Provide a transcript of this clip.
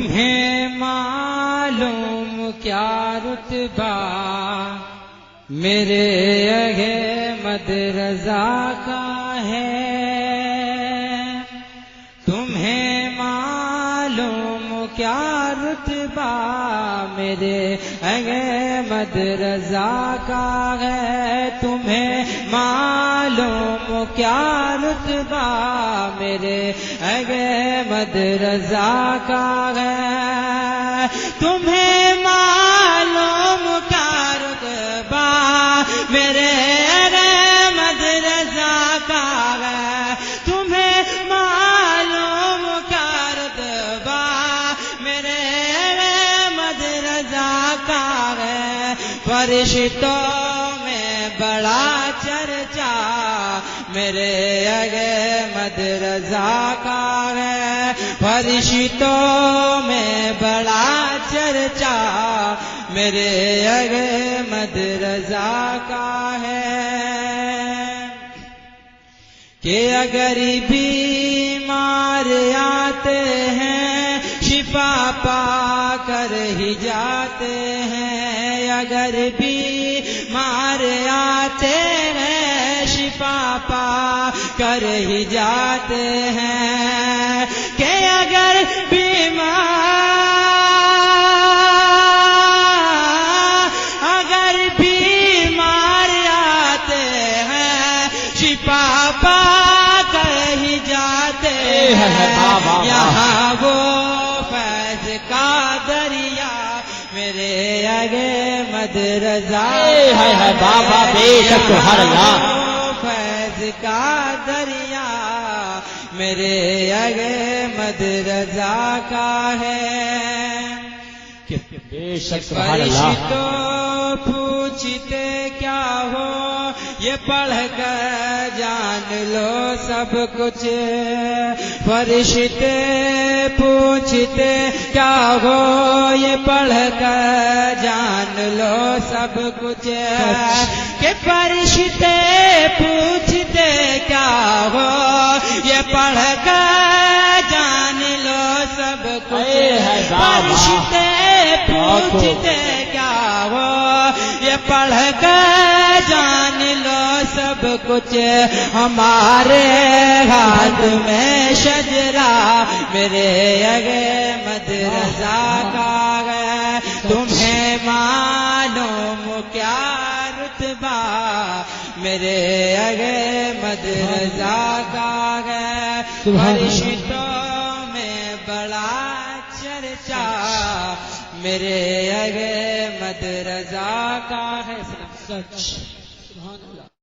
تمہیں معلوم کیا رتبہ میرے احمد رضا کا ہے، تمہیں معلوم کیا رتبہ میرے احمد رضا کا ہے، تمہیں معلوم کیا رتبہ میرے احمد رضا کا ہے، تمہیں معلوم کیا رتبہ میرے احمد رضا کا ہے، تمہیں معلوم کیا رتبہ میرے احمد رضا کا ہے، فرشتوں میں بڑا چرچا میرے احمد رضا کا ہے، فرشتوں میں بڑا چرچا میرے احمد رضا کا ہے، کہ اگر بیمار آتے ہیں شفا پا کر ہی جاتے ہیں، اگر بیمار آتے ہیں شفا پا کر ہی جاتے ہیں، کہ اگر بیمار آتے ہیں شفا پا کر ہی جاتے ہیں، یہاں وہ فیض کا دریا میرے احمد رضا ہے، بابا بے شک سبحان اللہ، فیض کا دریا میرے احمد رضا کا ہے، بے شک سبحان اللہ، فرشتوں پوچھتے کیا ہو یہ پڑھ کر جان لو سب کچھ، فرشتے پوچھتے کیا ہو یہ پڑھ کر جان لو سب کچھ، کہ فرشتے پوچھتے کیا ہو یہ پڑھ کر جان لو سب کچھ، فرشتے پوچھتے کیا ہو یہ پڑھ کر جان لو سب کچھ، ہمارے ہاتھ میں شجرا میرے احمد رضا کا ہے، تمہیں معلوم کیا رتبہ میرے احمد رضا کا ہے، فرشتوں میں بڑا چرچا میرے احمد رضا کا ہے، سچ سبحان اللہ۔